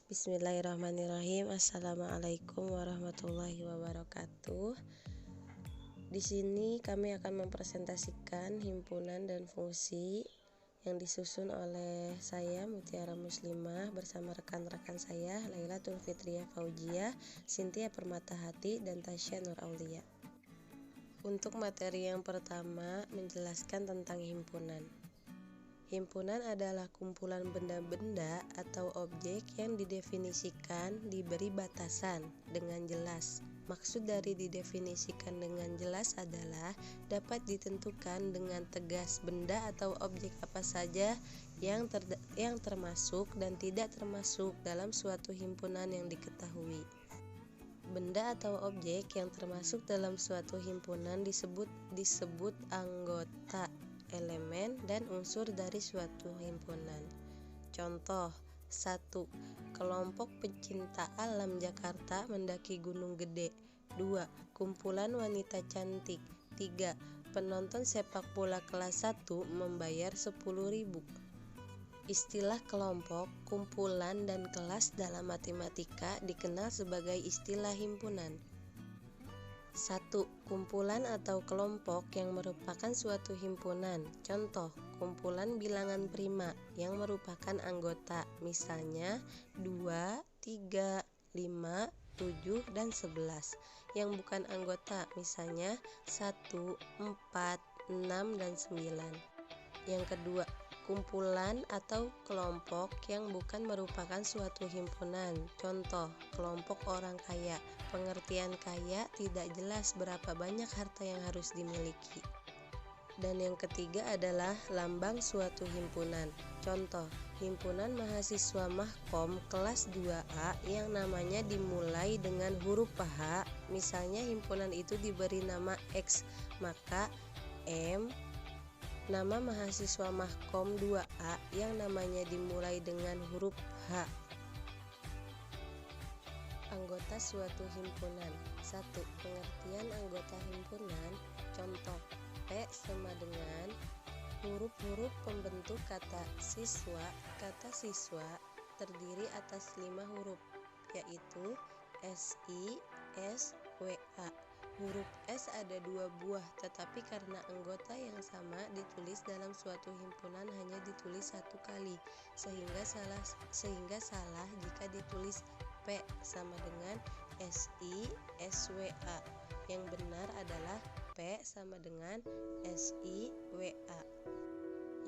Bismillahirrahmanirrahim. Assalamualaikum warahmatullahi wabarakatuh. Di sini kami akan mempresentasikan himpunan dan fungsi yang disusun oleh saya Mutiara Muslimah bersama rekan-rekan saya Lailatul Fitriah Faujia, Cynthia Permatahati, dan Tasya Nur Aulia. Untuk materi yang pertama, menjelaskan tentang himpunan. Himpunan adalah kumpulan benda-benda atau objek yang didefinisikan diberi batasan dengan jelas. Maksud dari didefinisikan dengan jelas adalah dapat ditentukan dengan tegas benda atau objek apa saja yang termasuk dan tidak termasuk dalam suatu himpunan yang diketahui. Benda atau objek yang termasuk dalam suatu himpunan disebut anggota, elemen, dan unsur dari suatu himpunan. Contoh: 1. Kelompok pecinta alam Jakarta mendaki Gunung Gede. 2. Kumpulan wanita cantik. 3. Penonton sepak bola kelas 1 membayar 10.000. Istilah kelompok, kumpulan, dan kelas dalam matematika dikenal sebagai istilah himpunan. 1. Kumpulan atau kelompok yang merupakan suatu himpunan. Contoh, kumpulan bilangan prima yang merupakan anggota, misalnya 2, 3, 5, 7, dan 11. Yang bukan anggota, misalnya 1, 4, 6, dan 9. Yang kedua, kumpulan atau kelompok yang bukan merupakan suatu himpunan. Contoh, kelompok orang kaya. Pengertian kaya tidak jelas berapa banyak harta yang harus dimiliki. Dan yang ketiga adalah lambang suatu himpunan. Contoh, himpunan mahasiswa Mahkom kelas 2A yang namanya dimulai dengan huruf H. Misalnya himpunan itu diberi nama X, maka M. Nama mahasiswa Mahkom 2A yang namanya dimulai dengan huruf H. Anggota suatu himpunan. 1. Pengertian anggota himpunan. Contoh, P sama dengan huruf-huruf pembentuk kata siswa. Kata siswa terdiri atas 5 huruf, yaitu SI, S, WA. Huruf S ada 2 buah, tetapi karena anggota yang sama ditulis dalam suatu himpunan hanya ditulis 1 kali, sehingga salah jika ditulis P sama dengan SI, SWA. Yang benar adalah P sama dengan SI, WA.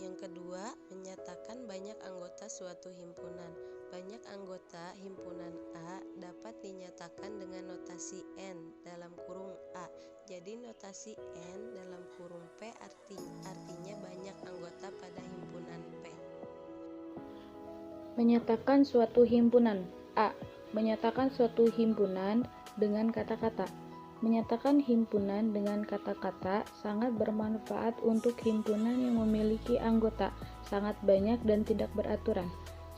Yang kedua, menyatakan banyak anggota suatu himpunan. Banyak anggota himpunan A dapat dinyatakan dengan notasi N dalam kurung A. Jadi notasi N dalam kurung P artinya banyak anggota pada himpunan P. Menyatakan suatu himpunan. A. Menyatakan suatu himpunan dengan kata-kata. Menyatakan himpunan dengan kata-kata sangat bermanfaat untuk himpunan yang memiliki anggota sangat banyak dan tidak beraturan,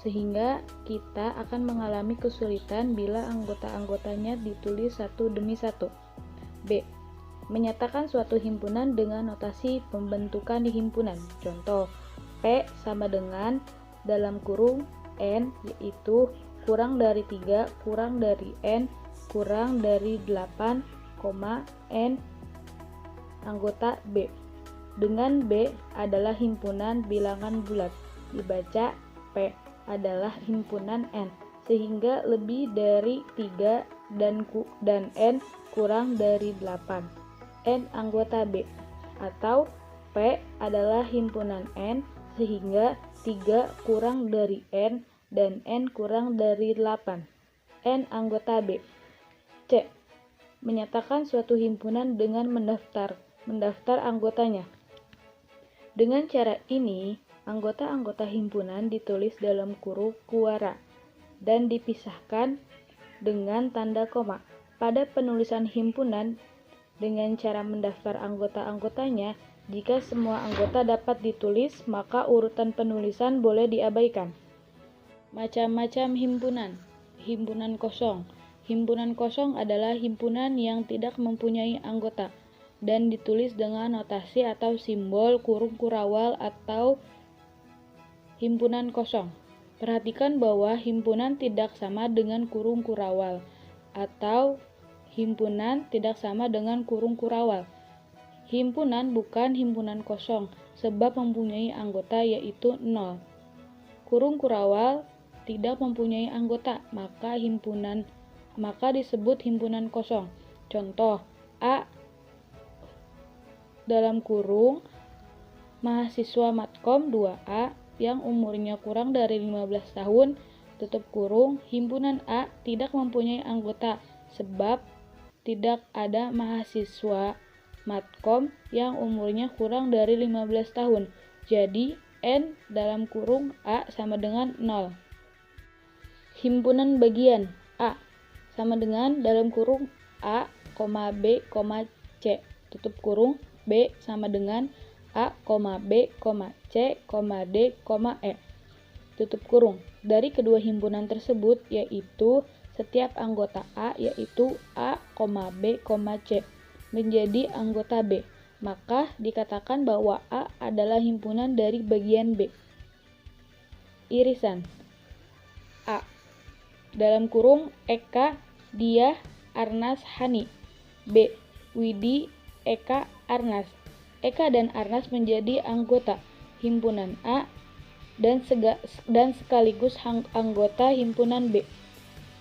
sehingga kita akan mengalami kesulitan bila anggota-anggotanya ditulis satu demi satu. B. Menyatakan suatu himpunan dengan notasi pembentukan himpunan. Contoh, P sama dengan dalam kurung N, yaitu kurang dari 3 kurang dari N kurang dari 8, N anggota B. Dengan B adalah himpunan bilangan bulat, dibaca P adalah himpunan N, sehingga lebih dari 3 dan N kurang dari 8, N anggota B. Atau P adalah himpunan N, sehingga 3 kurang dari N dan N kurang dari 8, N anggota B. C. Menyatakan suatu himpunan dengan mendaftar anggotanya. Dengan cara ini, anggota-anggota himpunan ditulis dalam kurung kuara dan dipisahkan dengan tanda koma. Pada penulisan himpunan dengan cara mendaftar anggota-anggotanya, jika semua anggota dapat ditulis, maka urutan penulisan boleh diabaikan. Macam-macam himpunan. Himpunan kosong. Himpunan kosong adalah himpunan yang tidak mempunyai anggota dan ditulis dengan notasi atau simbol kurung kurawal atau himpunan kosong. Perhatikan bahwa himpunan tidak sama dengan kurung kurawal atau himpunan tidak sama dengan kurung kurawal. Himpunan bukan himpunan kosong sebab mempunyai anggota yaitu 0. Kurung kurawal tidak mempunyai anggota, maka disebut himpunan kosong. Contoh, A dalam kurung mahasiswa Matkom 2A yang umurnya kurang dari 15 tahun, tutup kurung, himpunan A tidak mempunyai anggota sebab tidak ada mahasiswa Matkom yang umurnya kurang dari 15 tahun. Jadi, N dalam kurung A sama dengan 0. Himpunan bagian A sama dengan dalam kurung A, B, C, tutup kurung, B sama dengan A, B, C, D, E, tutup kurung. Dari kedua himpunan tersebut yaitu setiap anggota A yaitu A, B, C menjadi anggota B, maka dikatakan bahwa A adalah himpunan dari bagian B. Irisan A dalam kurung Eka, Diah, Arnas, Hani. B. Widi, Eka, Arnas. Eka dan Arnas menjadi anggota himpunan A dan sekaligus anggota himpunan B.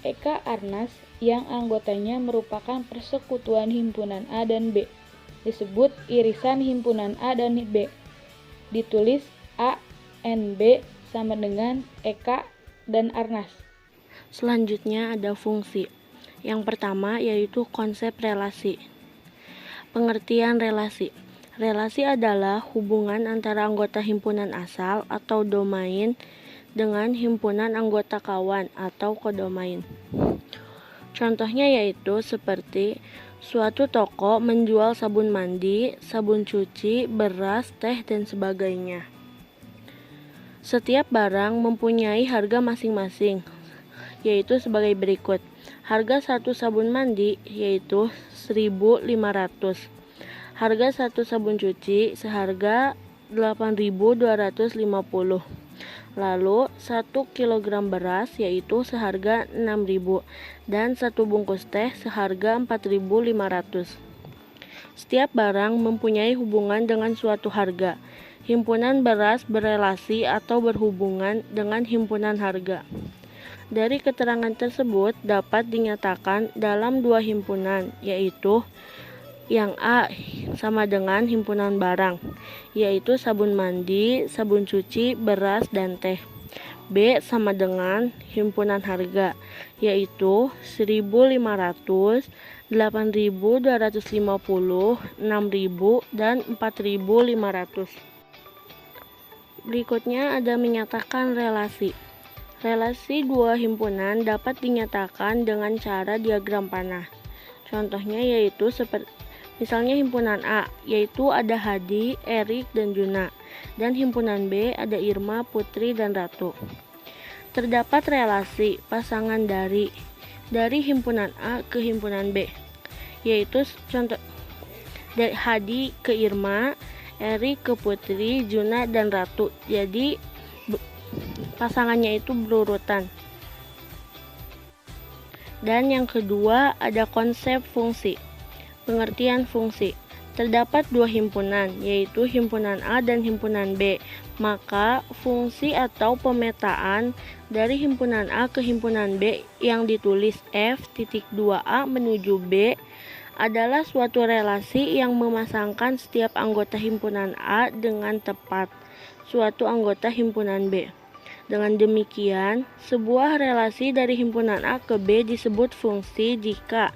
Eka Arnas yang anggotanya merupakan persekutuan himpunan A dan B disebut irisan himpunan A dan B. Ditulis A, N, B sama dengan Eka dan Arnas. Selanjutnya ada fungsi. Yang pertama yaitu konsep relasi. Pengertian relasi. Relasi adalah hubungan antara anggota himpunan asal atau domain dengan himpunan anggota kawan atau kodomain. Contohnya yaitu seperti suatu toko menjual sabun mandi, sabun cuci, beras, teh, dan sebagainya. Setiap barang mempunyai harga masing-masing, yaitu sebagai berikut. Harga satu sabun mandi yaitu 1.500. Harga satu sabun cuci seharga 8.250. Lalu 1 kg beras yaitu seharga 6.000 dan 1 bungkus teh seharga 4.500. Setiap barang mempunyai hubungan dengan suatu harga. Himpunan beras berelasi atau berhubungan dengan himpunan harga. Dari keterangan tersebut dapat dinyatakan dalam dua himpunan, yaitu yang A sama dengan himpunan barang, yaitu sabun mandi, sabun cuci, beras, dan teh. B sama dengan himpunan harga, yaitu 1.500, 8.250, 6.000, dan 4.500. Berikutnya ada menyatakan relasi. Relasi dua himpunan dapat dinyatakan dengan cara diagram panah. Contohnya yaitu seperti misalnya himpunan A, yaitu ada Hadi, Erik, dan Juna. Dan himpunan B ada Irma, Putri, dan Ratu. Terdapat relasi pasangan dari himpunan A ke himpunan B, yaitu contoh dari Hadi ke Irma, Erik ke Putri, Juna, dan Ratu. Jadi pasangannya itu berurutan. Dan yang kedua ada konsep fungsi. Pengertian fungsi. Terdapat dua himpunan, yaitu himpunan A dan himpunan B. Maka fungsi atau pemetaan dari himpunan A ke himpunan B yang ditulis F.2A menuju B adalah suatu relasi yang memasangkan setiap anggota himpunan A dengan tepat suatu anggota himpunan B. Dengan demikian, sebuah relasi dari himpunan A ke B disebut fungsi jika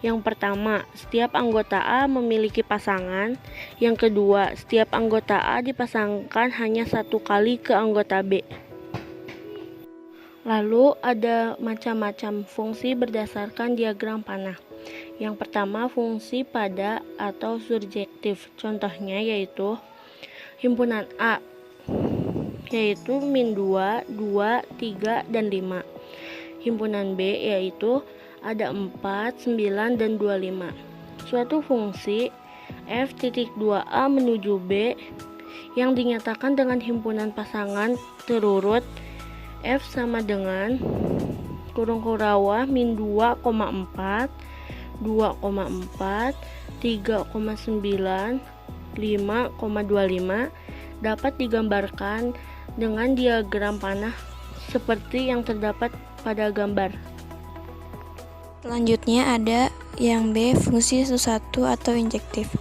yang pertama, setiap anggota A memiliki pasangan. Yang kedua, setiap anggota A dipasangkan hanya satu kali ke anggota B. Lalu ada macam-macam fungsi berdasarkan diagram panah. Yang pertama, fungsi pada atau surjektif. Contohnya yaitu himpunan A, yaitu min 2, 2, 3, dan 5. Himpunan B yaitu ada 4, 9, dan 25. Suatu fungsi F.2A menuju B yang dinyatakan dengan himpunan pasangan terurut F sama dengan kurung kurawah min 2,4, 2,4, 3,9, 5,25 dapat digambarkan dengan diagram panah seperti yang terdapat pada gambar. Selanjutnya ada yang B, fungsi sesuatu atau injektif.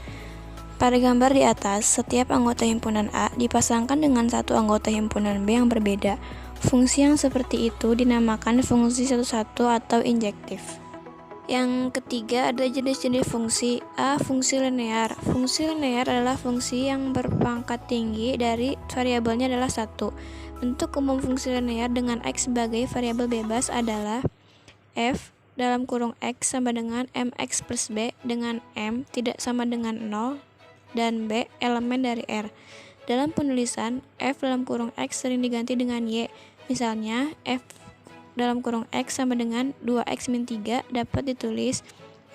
Pada gambar di atas, setiap anggota himpunan A dipasangkan dengan satu anggota himpunan B yang berbeda. Fungsi yang seperti itu dinamakan fungsi satu-satu atau injektif. Yang ketiga ada jenis-jenis fungsi. A. Fungsi linear. Fungsi linear adalah fungsi yang berpangkat tinggi dari variabelnya adalah 1. Bentuk umum fungsi linear dengan X sebagai variabel bebas adalah F dalam kurung X sama dengan MX plus B dengan M tidak sama dengan 0 dan B elemen dari R. Dalam penulisan, F dalam kurung X sering diganti dengan Y. Misalnya, F dalam kurung X sama dengan 2X min 3 dapat ditulis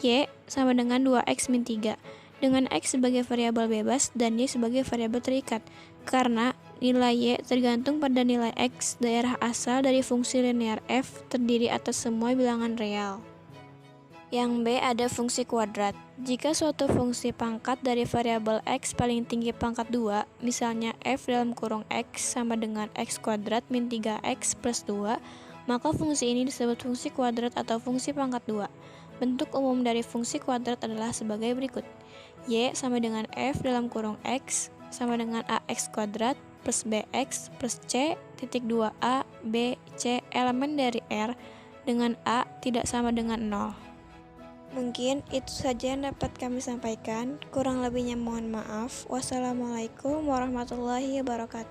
Y sama dengan 2X min 3 dengan X sebagai variabel bebas dan Y sebagai variabel terikat karena nilai Y tergantung pada nilai X daerah asal dari fungsi linear F terdiri atas semua bilangan real. Yang B ada fungsi kuadrat. Jika suatu fungsi pangkat dari variabel X paling tinggi pangkat 2, misalnya F dalam kurung X sama dengan X kuadrat min 3X plus 2, maka fungsi ini disebut fungsi kuadrat atau fungsi pangkat 2. Bentuk umum dari fungsi kuadrat adalah sebagai berikut. Y sama dengan F dalam kurung X sama dengan AX kuadrat plus BX plus C titik 2A B C elemen dari R dengan A tidak sama dengan 0. Mungkin itu saja yang dapat kami sampaikan. Kurang lebihnya mohon maaf. Wassalamualaikum warahmatullahi wabarakatuh.